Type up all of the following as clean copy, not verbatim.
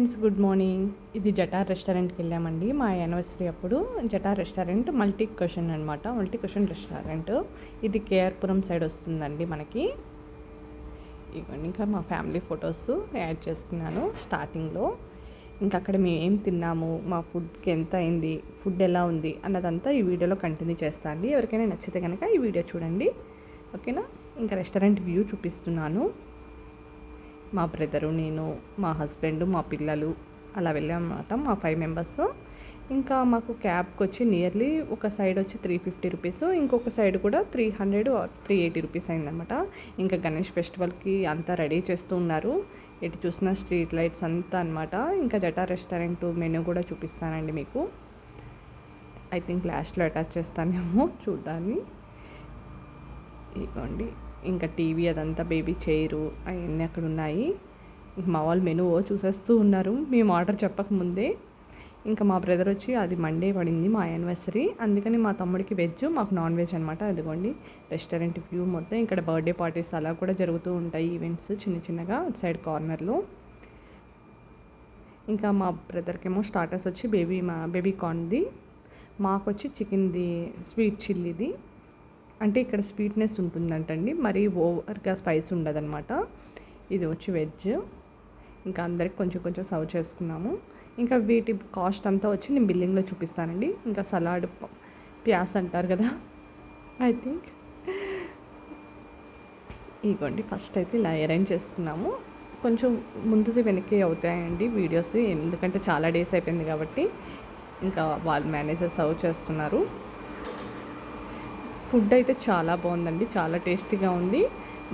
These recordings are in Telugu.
Friends, good morning. ఇది జటార్ రెస్టారెంట్కి వెళ్ళామండి మా యానివర్సరీ అప్పుడు. జటార్ రెస్టారెంట్ మల్టీ క్వశ్చన్ అనమాట, మల్టీ క్వశ్చన్ రెస్టారెంట్. ఇది కేఆర్పురం సైడ్ వస్తుందండి మనకి. ఇవన్నీ ఇంకా మా ఫ్యామిలీ ఫొటోస్ యాడ్ చేసుకున్నాను స్టార్టింగ్లో. ఇంకా అక్కడ మేము ఏం తిన్నాము, మా ఫుడ్కి ఎంత అయింది, ఫుడ్ ఎలా ఉంది అన్నదంతా ఈ వీడియోలో కంటిన్యూ చేస్తా అండి. ఎవరికైనా నచ్చితే కనుక ఈ వీడియో చూడండి, ఓకేనా. ఇంకా రెస్టారెంట్ వ్యూ చూపిస్తున్నాను. మా బ్రదరు, నేను, మా హస్బెండ్, మా పిల్లలు అలా వెళ్ళామన్నమాట, మా 5 మెంబర్స్. ఇంకా మాకు క్యాబ్కి వచ్చి నియర్లీ ఒక సైడ్ వచ్చి 350 రూపీస్, ఇంకొక సైడ్ కూడా 300 380 రూపీస్ అయిందనమాట. ఇంకా గణేష్ ఫెస్టివల్కి అంతా రెడీ చేస్తూ ఉన్నారు. ఎటు చూసిన స్ట్రీట్ లైట్స్ అంతా అనమాట. ఇంకా జటా రెస్టారెంట్ మెనూ కూడా చూపిస్తానండి మీకు. ఐ థింక్ లాస్ట్లో అటాచ్ చేస్తానేమో చూద్దాన్ని. ఇదిగోండి, ఇంకా టీవీ అదంతా, బేబీ చైరు అవన్నీ అక్కడ ఉన్నాయి. మా వాళ్ళు మెనూ చూసేస్తూ ఉన్నారు మేము ఆర్డర్ చెప్పకముందే. ఇంకా మా బ్రదర్ వచ్చి అది మండే పడింది మా యానివర్సరీ, అందుకని మా తమ్ముడికి వెజ్, మాకు నాన్ వెజ్ అనమాట. అదిగోండి రెస్టారెంట్ వ్యూ మొత్తం. ఇక్కడ బర్త్డే పార్టీస్ అలా కూడా జరుగుతూ ఉంటాయి, ఈవెంట్స్ చిన్న చిన్నగా సైడ్ కార్నర్లో. ఇంకా మా బ్రదర్కేమో స్టార్టర్స్ వచ్చి బేబీ కార్న్ది, మాకు వచ్చి చికెన్ది స్వీట్ చిల్లీది. అంటే ఇక్కడ స్వీట్నెస్ ఉంటుందంటండి, మరీ ఓవర్గా స్పైస్ ఉండదన్నమాట. ఇది వచ్చి వెజ్. ఇంకా అందరికి కొంచెం కొంచెం సర్వ్ చేసుకున్నాము. ఇంకా వీటి కాస్ట్ అంతా వచ్చి నేను బిల్లింగ్లో చూపిస్తానండి. ఇంకా సలాడ్, ప్యాస్ అంటారు కదా, ఐ థింక్. ఇదిగోండి, ఫస్ట్ అయితే ఇలా అరేంజ్ చేసుకున్నాము. కొంచెం ముందుది వెనక్కి అవుతాయండి వీడియోస్, ఎందుకంటే చాలా డేస్ అయిపోయింది కాబట్టి. ఇంకా వాళ్ళు మేనేజర్ సర్వ్ చేస్తున్నారు. ఫుడ్ అయితే చాలా బాగుందండి, చాలా టేస్టీగా ఉంది.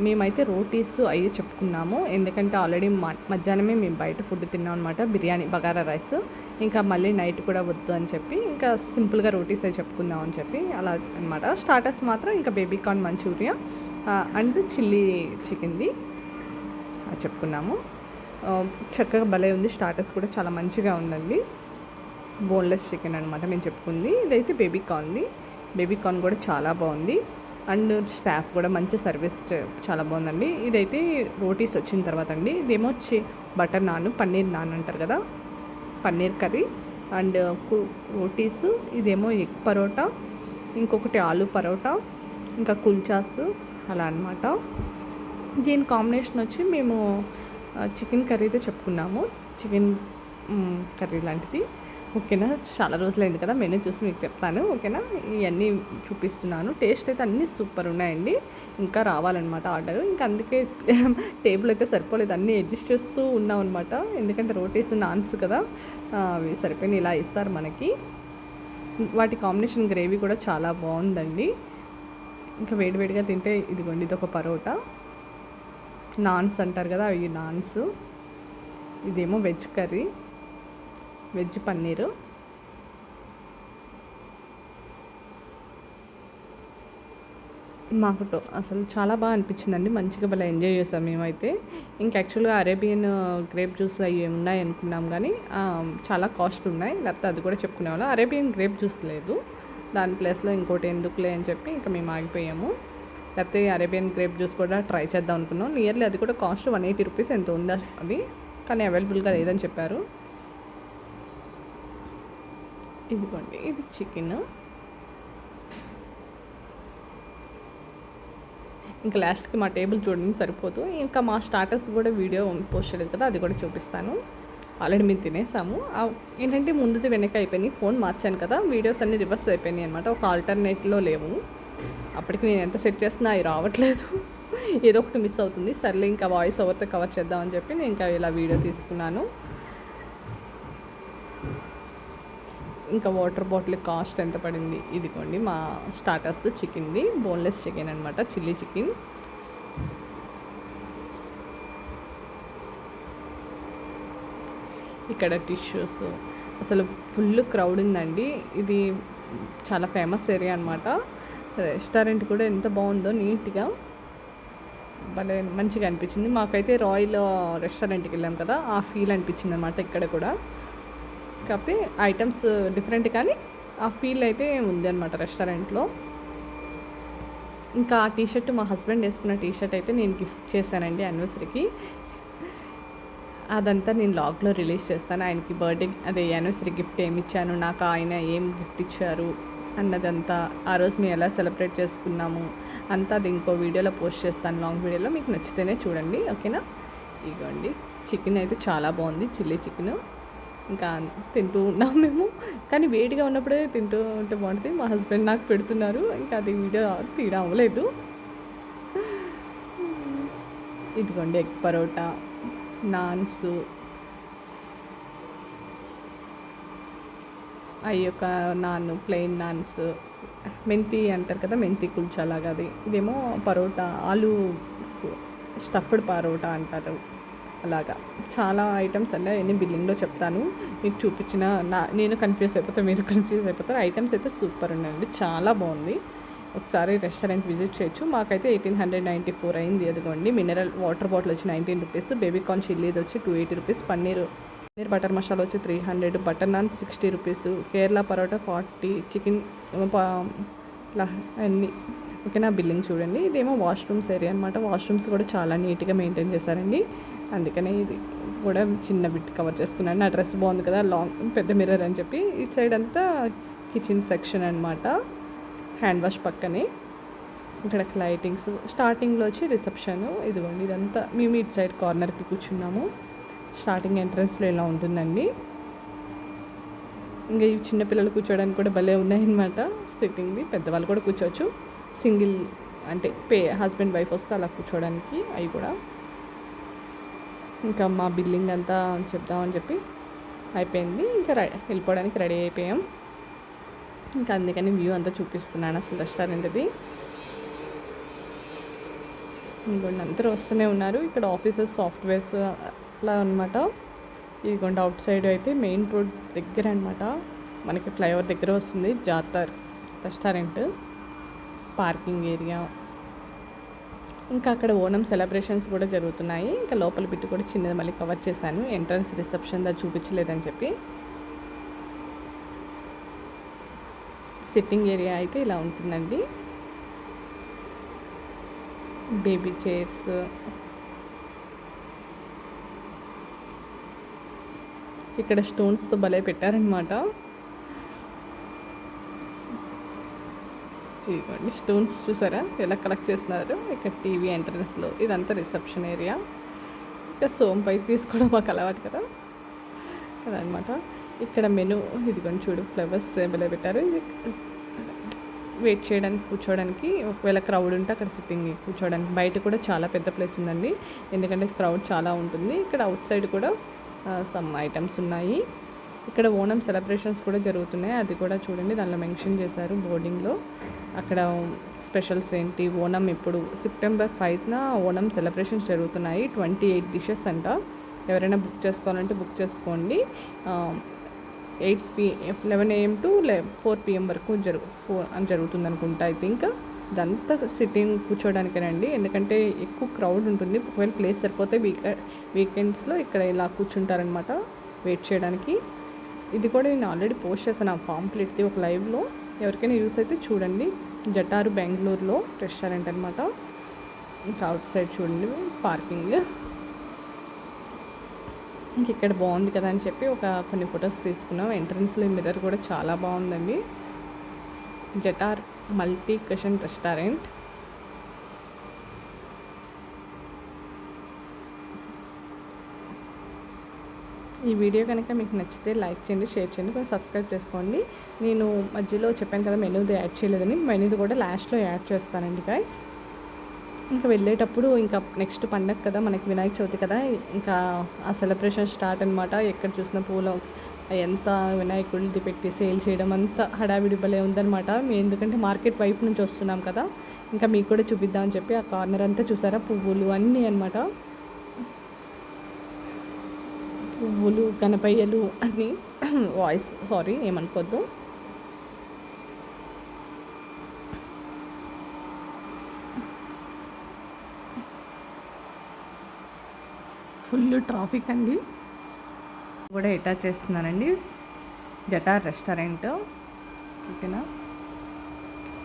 మేమైతే రోటీస్ అయ్యి చెప్పుకున్నాము, ఎందుకంటే ఆల్రెడీ మధ్యాహ్నమే మేము బయట ఫుడ్ తిన్నాం అనమాట, బిర్యానీ, బగారా రైస్. ఇంకా మళ్ళీ నైట్ కూడా వద్దు అని చెప్పి ఇంకా సింపుల్గా రోటీస్ అవి చెప్పుకుందాం అని చెప్పి అలా అనమాట. స్టార్టర్స్ మాత్రం ఇంకా baby corn Manchuria and chilli చికెన్ది చెప్పుకున్నాము. చక్కగా భలే ఉంది. స్టార్టర్స్ కూడా చాలా మంచిగా ఉందండి. బోన్లెస్ చికెన్ అనమాట మేము చెప్పుకుంది. ఇదైతే బేబీ కార్న్ది. బేబీ కార్న్ కూడా చాలా బాగుంది. అండ్ స్టాఫ్ కూడా మంచి సర్వీస్ చాలా బాగుందండి. ఇదైతే రోటీస్ వచ్చిన తర్వాత అండి. ఇదేమో వచ్చి బటర్ నాన్, పన్నీర్ నాన్ అంటారు కదా, పన్నీర్ కర్రీ అండ్ రోటీస్. ఇదేమో ఎగ్ పరోటా, ఇంకొకటి ఆలు పరోటా, ఇంకా కుల్చాస్ అలా అనమాట. దీని కాంబినేషన్ వచ్చి మేము చికెన్ కర్రీతో చెప్పుకున్నాము, చికెన్ కర్రీ లాంటిది, ఓకేనా. చాలా రోజులైంది కదా, మెనూ చూసి మీకు చెప్తాను, ఓకేనా. ఇవన్నీ చూపిస్తున్నాను. టేస్ట్ అయితే అన్నీ సూపర్ ఉన్నాయండి. ఇంకా రావాలన్నమాట ఆర్డర్. ఇంకా అందుకే టేబుల్ అయితే సరిపోలేదు, అన్నీ అడ్జస్ట్ చేస్తూ ఉన్నాం అనమాట. ఎందుకంటే రోటీస్, నాన్స్ కదా, అవి సరిపోయిన ఇలా ఇస్తారు మనకి. వాటి కాంబినేషన్ గ్రేవీ కూడా చాలా బాగుందండి. ఇంకా వేడివేడిగా తింటే ఇదిగోండి, ఇది ఒక పరోటా, నాన్స్ అంటారు కదా అవి నాన్స్. ఇదేమో వెజ్ కర్రీ, వెజ్ పన్నీరు. మాకు అసలు చాలా బాగా అనిపించిందండి, మంచిగా భలే ఎంజాయ్ చేసాం మేమైతే. ఇంకా యాక్చువల్గా అరేబియన్ గ్రేప్ జ్యూస్ అవి ఉన్నాయి అనుకున్నాం, కానీ చాలా కాస్ట్ ఉన్నాయి, లేకపోతే అది కూడా చెప్పుకునే వాళ్ళం. అరేబియన్ గ్రేప్ జ్యూస్ లేదు, దాని ప్లేస్లో ఇంకోటి ఎందుకులే అని చెప్పి ఇంకా మేము ఆగిపోయాము. లేకపోతే అరేబియన్ గ్రేప్ జ్యూస్ కూడా ట్రై చేద్దాం అనుకున్నాం. నియర్లీ అది కూడా కాస్ట్ 180 రూపీస్ ఎంత ఉందా అది, కానీ అవైలబుల్గా లేదని చెప్పారు. ఇదిగోండి, ఇది చికెన్. ఇంకా లాస్ట్కి మా టేబుల్ చూడండి సరిపోదు. ఇంకా మా స్టార్టర్స్ కూడా వీడియో పోస్ట్ చేయలేదు కదా, అది కూడా చూపిస్తాను. ఆల్రెడీ మేము తినేసాము. ఏంటంటే ముందుది వెనక అయిపోయినాయి, ఫోన్ మార్చాను కదా, వీడియోస్ అన్నీ రివర్స్ అయిపోయినాయి అనమాట, ఒక ఆల్టర్నేట్లో లేవు. అప్పటికి నేను ఎంత సెట్ చేస్తున్నా అవి రావట్లేదు, ఏదో ఒకటి మిస్ అవుతుంది. సర్లే ఇంకా వాయిస్ ఓవర్తో కవర్ చేద్దామని చెప్పి నేను ఇంకా ఇలా వీడియో తీసుకున్నాను. ఇంకా వాటర్ బాటిల్ కాస్ట్ ఎంత పడింది, ఇదిగోండి మా స్టార్టర్స్తో చికెన్ది, బోన్లెస్ చికెన్ అనమాట, చిల్లీ చికెన్. ఇక్కడ టిష్యూస్, అసలు ఫుల్ క్రౌడ్ ఉందండి. ఇది చాలా ఫేమస్ ఏరియా అనమాట. రెస్టారెంట్ కూడా ఎంత బాగుందో, నీట్గా భలే మంచిగా అనిపించింది. మాకైతే రాయల్ రెస్టారెంట్కి వెళ్ళాం కదా, ఆ ఫీల్ అనిపించింది అనమాట ఇక్కడ కూడా. కాకపోతే ఐటమ్స్ డిఫరెంట్, కానీ ఆ ఫీల్ అయితే ఉంది అనమాట రెస్టారెంట్లో. ఇంకా ఆ టీషర్ట్ మా హస్బెండ్ వేసుకున్న టీషర్ట్ అయితే నేను గిఫ్ట్ చేశానండి యానివర్సరీకి. అదంతా నేను లాగ్లో రిలీజ్ చేస్తాను. ఆయనకి బర్త్డే అదే యానివర్సరీ గిఫ్ట్ ఏమి ఇచ్చాను, నాకు ఆయన ఏం గిఫ్ట్ ఇచ్చారు అన్నదంతా, ఆ రోజు మేము ఎలా సెలబ్రేట్ చేసుకున్నాము అంతా అది ఇంకో వీడియోలో పోస్ట్ చేస్తాను, లాంగ్ వీడియోలో. మీకు నచ్చితేనే చూడండి, ఓకేనా. ఇదిగోండి చికెన్ అయితే చాలా బాగుంది, చిల్లీ చికెన్. ఇంకా తింటూ ఉన్నాం మేము, కానీ వేడిగా ఉన్నప్పుడే తింటూ ఉంటే బాగుంటుంది. మా హస్బెండ్ నాకు పెడుతున్నారు, ఇంకా అది వీడియో తీయడం అవ్వలేదు. ఇదిగోండి ఎగ్ పరోటా, నాన్స్, అవి ఒక నాన్, ప్లెయిన్ నాన్స్, మెంతి అంటారు కదా, మెంతి కుల్చా లాగా అది. ఇదేమో పరోటా, ఆలు స్టఫ్డ్ పరోటా అంటారు అలాగా. చాలా ఐటమ్స్ అంటే ఎన్ని బిల్లింగ్లో చెప్తాను, మీకు చూపించిన నేను కన్ఫ్యూజ్ అయిపోతాను, మీరు కన్ఫ్యూజ్ అయిపోతారు. ఐటమ్స్ అయితే సూపర్ ఉన్నాయండి, చాలా బాగుంది. ఒకసారి రెస్టారెంట్ విజిట్ చేయొచ్చు. మాకైతే 1894 అయింది. అదిగోండి మినరల్ వాటర్ బాటిల్ వచ్చి 19 రూపీస్, బేబీకార్న్ చిల్లీది వచ్చి 280 రూపీస్, పన్నీర్ బటర్ మసాలా వచ్చి 300, butter naan 60 rupees, Kerala parotta 40, chicken అన్నీ. ఓకేనా, బిల్లింగ్ చూడండి. ఇదేమో వాష్రూమ్స్ ఏరియా అనమాట. వాష్రూమ్స్ కూడా చాలా నీట్గా మెయింటైన్ చేశారండి, అందుకనే ఇది కూడా చిన్న బిట్ కవర్ చేసుకున్నాను. నా డ్రెస్ బాగుంది కదా, లాంగ్ పెద్ద మిర్రర్ అని చెప్పి. ఇటు సైడ్ అంతా కిచెన్ సెక్షన్ అనమాట, హ్యాండ్ వాష్ పక్కనే. ఇక్కడ లైటింగ్స్, స్టార్టింగ్లో వచ్చి రిసెప్షన్. ఇదిగోండి ఇదంతా మేము ఇటు సైడ్ కార్నర్కి కూర్చున్నాము. స్టార్టింగ్ ఎంట్రన్స్లో ఇలా ఉంటుందండి. ఇంకా ఈ చిన్నపిల్లలు కూర్చోడానికి కూడా భలే ఉన్నాయన్నమాట సిట్టింగ్ది. పెద్దవాళ్ళు కూడా కూర్చోవచ్చు, సింగిల్ అంటే హస్బెండ్ వైఫ్ వస్తే అలా కూర్చోడానికి. అవి కూడా ఇంకా మా బిల్లింగ్ అంతా చెప్దామని చెప్పి అయిపోయింది. ఇంకా వెళ్ళిపోవడానికి రెడీ అయిపోయాం. ఇంకా అందుకని వ్యూ అంతా చూపిస్తున్నాను అసలు రెస్టారెంట్ది. ఇంకొండి అందరూ వస్తూనే ఉన్నారు. ఇక్కడ ఆఫీసెస్, సాఫ్ట్వేర్స్ అలా అనమాట. ఇదిగోండి అవుట్ సైడ్ అయితే మెయిన్ రోడ్ దగ్గర అనమాట, మనకి ఫ్లైఓవర్ దగ్గర వస్తుంది జాతర్ రెస్టారెంట్, పార్కింగ్ ఏరియా. ఇంకా అక్కడ ఓనం సెలబ్రేషన్స్ కూడా జరుగుతున్నాయి. ఇంకా లోపల బిట్టు కూడా చిన్నది మళ్ళీ కవర్ చేశాను, ఎంట్రన్స్ రిసెప్షన్ దా చూపించలేదని చెప్పి. సిట్టింగ్ ఏరియా అయితే ఇలా ఉంటుందండి, బేబీ చైర్స్. ఇక్కడ స్టోన్స్తో భలే పెట్టారనమాట. ఇదిగోండి స్టోన్స్ చూసారా ఎలా కలెక్ట్ చేస్తున్నారు. ఇక్కడ టీవీ ఎంట్రన్స్లో ఇదంతా రిసెప్షన్ ఏరియా. ఇక్కడ సోంపై తీసుకోవడం మాకు అలవాటు కదా, అదనమాట. ఇక్కడ మెను ఇదిగోండి చూడు, ఫ్లవర్స్ భలే పెట్టారు. ఇది వెయిట్ చేయడానికి, కూర్చోవడానికి, ఒకవేళ క్రౌడ్ ఉంటే అక్కడ సిట్టింగ్ కూర్చోవడానికి. బయట కూడా చాలా పెద్ద ప్లేస్ ఉందండి, ఎందుకంటే క్రౌడ్ చాలా ఉంటుంది. ఇక్కడ అవుట్ సైడ్ కూడా సమ్ ఐటమ్స్ ఉన్నాయి. ఇక్కడ ఓనం సెలబ్రేషన్స్ కూడా జరుగుతున్నాయి, అది కూడా చూడండి, దానిలో మెన్షన్ చేశారు బోర్డింగ్లో. అక్కడ స్పెషల్స్ ఏంటి, ఓనం ఇప్పుడు September 5న ఓనం సెలబ్రేషన్స్ జరుగుతున్నాయి. 28 డిషెస్ అంట. ఎవరైనా బుక్ చేసుకోవాలంటే బుక్ చేసుకోండి. 11 AM to 4 PM వరకు జరుగుతుంది అనుకుంటా. ఐ థింక్ ఇదంతా సిట్టింగ్ కూర్చోడానికేనండి, ఎందుకంటే ఎక్కువ క్రౌడ్ ఉంటుంది. ఒకవేళ ప్లేస్ సరిపోతే వీకెండ్స్లో ఇక్కడ ఇలా కూర్చుంటారనమాట వెయిట్ చేయడానికి. ఇది కూడా నేను ఆల్రెడీ పోస్ట్ చేశాను ఆ పాంప్లెట్ది ఒక లైవ్లో, ఎవరికైనా యూస్ అయితే చూడండి. జటారు బెంగళూరులో రెస్టారెంట్ అనమాట. ఇంకా అవుట్ సైడ్ చూడండి పార్కింగ్. ఇంక ఇక్కడ బాగుంది కదా అని చెప్పి కొన్ని ఫొటోస్ తీసుకున్నాం. ఎంట్రన్స్లో మిర్రర్ కూడా చాలా బాగుందండి. జటార్ మల్టీ క్వశ్చన్ రెస్టారెంట్. ఈ వీడియో కనుక మీకు నచ్చితే లైక్ చేయండి, షేర్ చేయండి, కొంచెం సబ్స్క్రైబ్ చేసుకోండి. నేను మధ్యలో చెప్పాను కదా మెనూది యాడ్ చేయలేదని, మెనూది కూడా లాస్ట్లో యాడ్ చేస్తానండి గైస్. ఇంకా వెళ్ళేటప్పుడు ఇంకా నెక్స్ట్ పండగ కదా మనకి, వినాయక చవితి కదా, ఇంకా ఆ సెలబ్రేషన్ స్టార్ట్ అనమాట. ఎక్కడ చూసిన పూల ఎంత వినాయకుడిది పెట్టి సేల్ చేయడం అంతా హడావిడి భలే ఉందనమాట. ఎందుకంటే మార్కెట్ వైపు నుంచి వస్తున్నాం కదా, ఇంకా మీకు కూడా చూపిద్దామని చెప్పి ఆ కార్నర్ అంతా చూసారా, పువ్వులు అన్నీ అనమాట. పువ్వులు, గణపయ్యలు అన్నీ. వాయిస్ సారీ ఏమనుకోద్దు. ఫుల్ ట్రాఫిక్ అండి. కూడా అటాచ్ చేస్తున్నానండి జటార్ రెస్టారెంట్, ఓకేనా.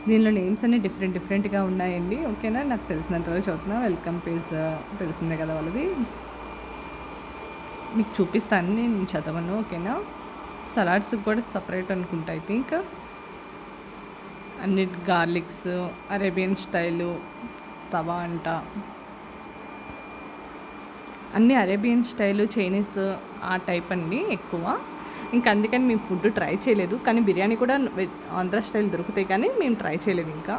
దీనిలో నేమ్స్ అన్నీ డిఫరెంట్గా ఉన్నాయండి, ఓకేనా. నాకు తెలిసినంతవరకు చదువుతున్నా. వెల్కమ్ పేజ్ తెలిసిందే కదా వాళ్ళది. మీకు చూపిస్తాను, నేను చదవను, ఓకేనా. సలాడ్స్ కూడా సపరేట్ అనుకుంటా, ఐ థింక్. అన్ని గార్లిక్స్, అరేబియన్ స్టైలు తవా అంట, అన్నీ అరేబియన్ స్టైలు, చైనీస్ ఆ టైప్ అండి ఎక్కువ. ఇంకా అందుకని మేము ఫుడ్ ట్రై చేయలేదు. కానీ బిర్యానీ కూడా ఆంధ్ర స్టైల్ దొరుకుతాయి, కానీ మేము ట్రై చేయలేదు. ఇంకా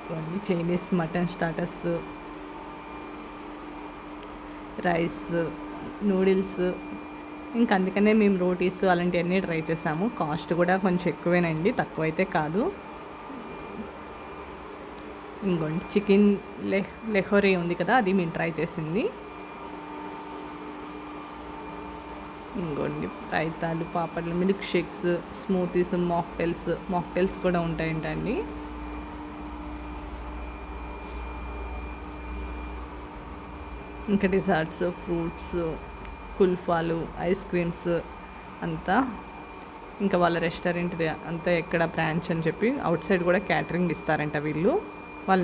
ఇవన్నీ Chinese mutton starters, rice, noodles. ఇంకా అందుకనే మేము రోటీస్ అలాంటివన్నీ ట్రై చేసాము. కాస్ట్ కూడా కొంచెం ఎక్కువేనండి, తక్కువైతే కాదు. ఇంకోండి చికెన్ లెహోరీ ఉంది కదా, అది మేము ట్రై చేసింది. ఇంకోండి రైతాలు, పాపడ్లు, మిల్క్ షేక్స్, స్మూతీస్, మాక్టైల్స్ కూడా ఉంటాయంటండి. ఇంకా డిజర్ట్స్, ఫ్రూట్స్, కుల్ఫాలు, ఐస్ క్రీమ్స్ అంతా. ఇంకా వాళ్ళ రెస్టారెంట్ది అంతా ఎక్కడ బ్రాంచ్ అని చెప్పి అవుట్ సైడ్ కూడా క్యాటరింగ్ ఇస్తారంట వీళ్ళు. వాళ్ళ